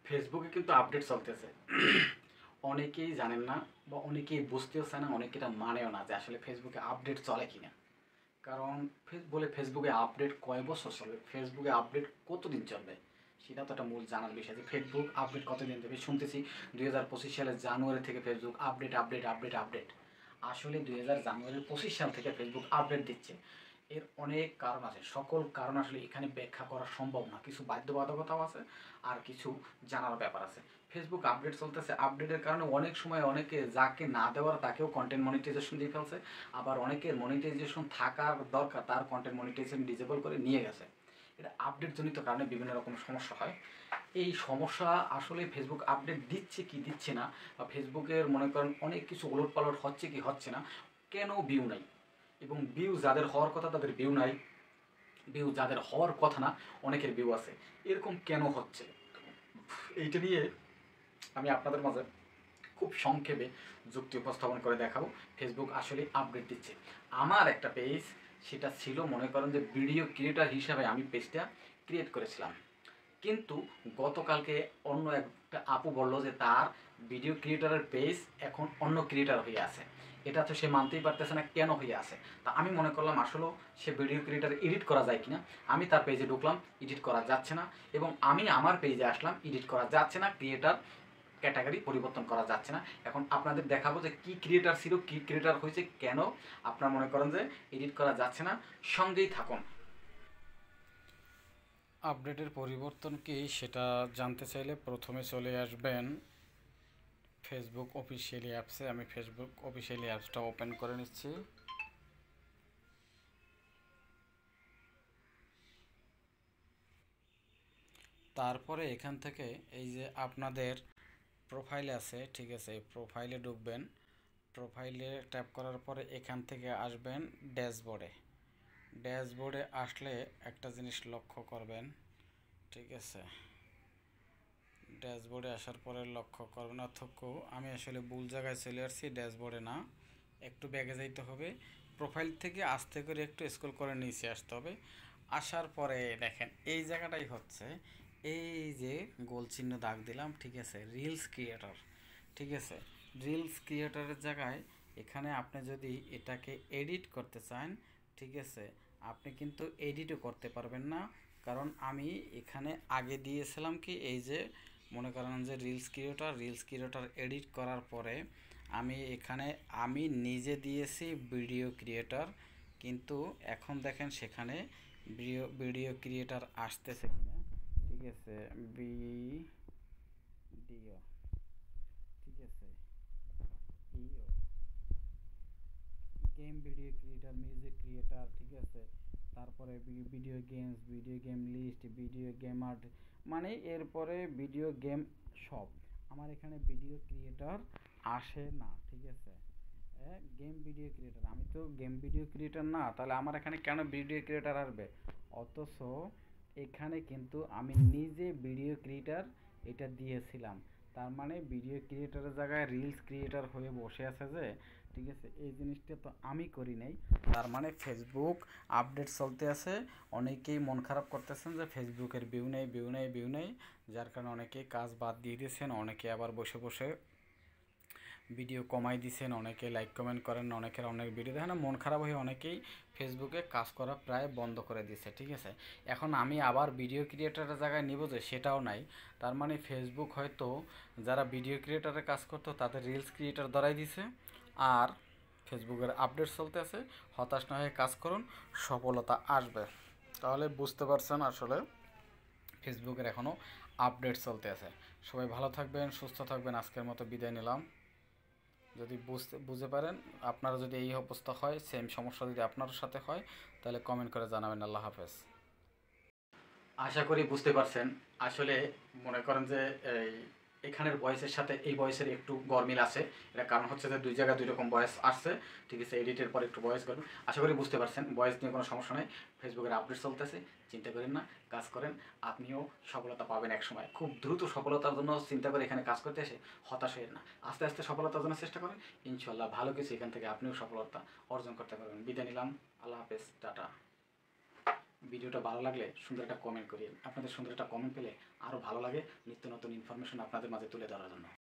ফেসবুকে কিন্তু আপডেট চলতেছে। অনেকেই জানেন না বা অনেকেই বুঝতেও চায় না, অনেকে এটা মানেও না যে আসলে ফেসবুকে আপডেট চলে কিনা। কারণ ফেসবুকে আপডেট কয় বছর চলবে, ফেসবুকে আপডেট কতদিন চলবে, সেটা তো একটা মূল জানার বিষয় যে ফেসবুক আপডেট কতদিন দেবে। শুনতেছি 2025 সালের জানুয়ারি থেকে Facebook update update update update. আসলে জানুয়ারির 25 সাল থেকে ফেসবুক আপডেট দিচ্ছে। এর অনেক কারণ আছে, সকল কারণ আসলে এখানে ব্যাখ্যা করা সম্ভব না। কিছু বাধ্যবাধকতাও আছে আর কিছু জানার ব্যাপার আছে। ফেসবুক আপডেট চলতেছে, আপডেটের কারণে অনেক সময় অনেকে যাকে না দেওয়ার তাকেও কন্টেন্ট মনিটাইজেশন দিয়ে ফেলছে। আবার অনেকের মনিটাইজেশন থাকার দরকার, তার কন্টেন্ট মনিটাইজেশন ডিজেবল করে নিয়ে গেছে। এটা আপডেট জনিত কারণে বিভিন্ন রকম সমস্যা হয়। এই সমস্যা আসলে ফেসবুক আপডেট দিচ্ছে কি দিচ্ছে না, বা ফেসবুকের মনে করেন অনেক কিছু ওলটপালট হচ্ছে কি হচ্ছে না, কেন ভিউ নাই, এবং ভিউ যাদের হওয়ার কথা তাদের ভিউ নাই, ভিউ যাদের হওয়ার কথা না অনেকের ভিউ আছে, এরকম কেন হচ্ছে, এইটা নিয়ে আমি আপনাদের মাঝে খুব সংক্ষেপে যুক্তি উপস্থাপন করে দেখাবো। ফেসবুক আসলে আপডেট দিচ্ছে। আমার একটা পেজ, সেটা ছিল মনে করেন যে ভিডিও ক্রিয়েটার হিসাবে আমি পেজটা ক্রিয়েট করেছিলাম, কিন্তু গতকালকে অন্য একটা আপু বলল যে তার ভিডিও ক্রিয়েটারের পেজ এখন অন্য ক্রিয়েটার হয়ে আছে। এটা তো সে মানতেই পারতেছে না কেন হয়ে আছে। তা আমি মনে করলাম আসলেও সে ভিডিও ক্রিয়েটার এডিট করা যায় কিনা। আমি তার পেজে ঢুকলাম, এডিট করা যাচ্ছে না, এবং আমি আমার পেজে আসলাম, এডিট করা যাচ্ছে না, ক্রিয়েটার ক্যাটাগরি পরিবর্তন করা যাচ্ছে না। এখন আপনাদের দেখাবো যে কি ক্রিয়েটার ছিল, কি ক্রিয়েটার হয়েছে, কেন আপনারা মনে করেন যে এডিট করা যাচ্ছে না। সঙ্গেই থাকুন। আপডেটের পরিবর্তন কি সেটা জানতে চাইলে প্রথমে চলে আসবেন ফেসবুক অফিসিয়ালি অ্যাপসে। আমি ফেসবুক অফিসিয়ালি অ্যাপসটা ওপেন করে নিচ্ছি। তারপরে এখান থেকে এই যে আপনাদের প্রোফাইলে আছে, ঠিক আছে, এই প্রোফাইলে ঢুকবেন। প্রোফাইলে ট্যাপ করার পরে এখান থেকে আসবেন ড্যাশবোর্ডে। ড্যাশবোর্ডে আসলে একটা জিনিস লক্ষ্য করবেন, ঠিক আছে। ড্যাশবোর্ডে আসার পরে লক্ষ্য করবেন, অথক্য আমি আসলে ভুল জায়গায় চলে আসছি, ড্যাশবোর্ডে না, একটু ব্যাগে যাইতে হবে। প্রোফাইল থেকে আস্তে করে একটু স্ক্রল করে নিচে আসতে হবে। আসার পরে দেখেন এই জায়গাটাই হচ্ছে, এই যে গোল চিহ্ন দাগ দিলাম, ঠিক আছে, রিলস ক্রিয়েটর, ঠিক আছে। রিলস ক্রিয়েটরের জায়গায় এখানে আপনি যদি এটাকে এডিট করতে চান, ঠিক আছে, আপনি কিন্তু এডিটও করতে পারবেন না। কারণ আমি এখানে আগে দিয়েছিলাম কি, এই যে মনে করেন যে রিলস ক্রিয়েটর এডিট করার পরে আমি এখানে আমি নিজে দিয়েছি ভিডিও ক্রিয়েটর, কিন্তু এখন দেখেন সেখানে ভিডিও ক্রিয়েটর আসতেছে কিনা, ঠিক আছে, ভিডিও, ঠিক আছে, ইও game video creator, music creator, ঠিক আছে, তারপরে video game list, video game art, মানে এরপরে ভিডিও গেম সব আমার এখানে ভিডিও ক্রিয়েটর আসে না, ঠিক আছে। গেম ভিডিও ক্রিয়েটর, আমি তো গেম ভিডিও ক্রিয়েটর না, তাহলে আমার এখানে কেন ভিডিও ক্রিয়েটর আসবে। অথচ এখানে কিন্তু আমি নিজে ভিডিও ক্রিয়েটর এটা দিয়েছিলাম। তার মানে ভিডিও ক্রিয়েটরের জায়গায় রিলস ক্রিয়েটর হয়ে বসে আছে যে, ঠিক আছে, এই জিনিসটা তো আমি করি নাই। তার মানে ফেসবুক আপডেট চলতে আছে। অনেকেই মন খারাপ করতেছেন যে ফেসবুকের ভিউ নেই, যার কারণে অনেকেই কাজ বাদ দিয়ে দিয়েছেন, অনেকে আবার বসে বসে ভিডিও কমাই দিয়েছেন, অনেকে লাইক কমেন্ট করেন, অনেকের অনেক ভিডিও দেখেন, মন খারাপ হয়ে অনেকেই ফেসবুকে কাজ করা প্রায় বন্ধ করে দিয়েছে, ঠিক আছে। এখন আমি আবার ভিডিও ক্রিয়েটারের জায়গায় নিব যে, সেটাও নাই। তার মানে ফেসবুক হয়তো যারা ভিডিও ক্রিয়েটারের কাজ করতো তাদের রিলস ক্রিয়েটার ধরাই দিছে। আর ফেসবুকের আপডেট চলতে আছে, হতাশ না হয়ে কাজ করুন, সফলতা আসবে। তাহলে বুঝতে পারছেন আসলে ফেসবুকের এখনও আপডেট চলতে আছে। সবাই ভালো থাকবেন, সুস্থ থাকবেন, আজকের মতো বিদায় নিলাম। যদি বুঝতে পারেন, আপনারা যদি এই অবস্থা হয়, সেম সমস্যা যদি আপনার সাথে হয়, তাহলে কমেন্ট করে জানাবেন। আল্লাহ হাফেজ। আশা করি বুঝতে পারছেন। আসলে মনে করেন যে এই এখানের ভয়েসের সাথে এই ভয়েসের একটু গরমিল আছে। এটা কারণ হচ্ছে যে দুই জায়গায় দুই রকম ভয়েস আসছে, ঠিক আছে, এডিটের পর একটু ভয়েস গরমিল। আশা করি বুঝতে পারছেন, ভয়েস নিয়ে কোনো সমস্যা নেই। ফেসবুকের আপডেট চলতেছে, চিন্তা করেন না, কাজ করেন, আপনিও সফলতা পাবেন এক সময়। খুব দ্রুত সফলতার জন্য চিন্তা করে এখানে কাজ করতে এসে হতাশ হয়ে না, আস্তে আস্তে সফলতার জন্য চেষ্টা করেন। ইনশাল্লাহ ভালো কিছু এখান থেকে আপনিও সফলতা অর্জন করতে পারবেন। বিদায় নিলাম, আল্লাহ হাফেজ, টাটা। ভিডিওটা ভালো লাগলে সুন্দর একটা কমেন্ট করিয়েন। আপনাদের সুন্দর একটা কমেন্ট পেলে আরও ভালো লাগে নিত্য নতুন ইনফরমেশন আপনাদের মাঝে তুলে ধরার জন্য।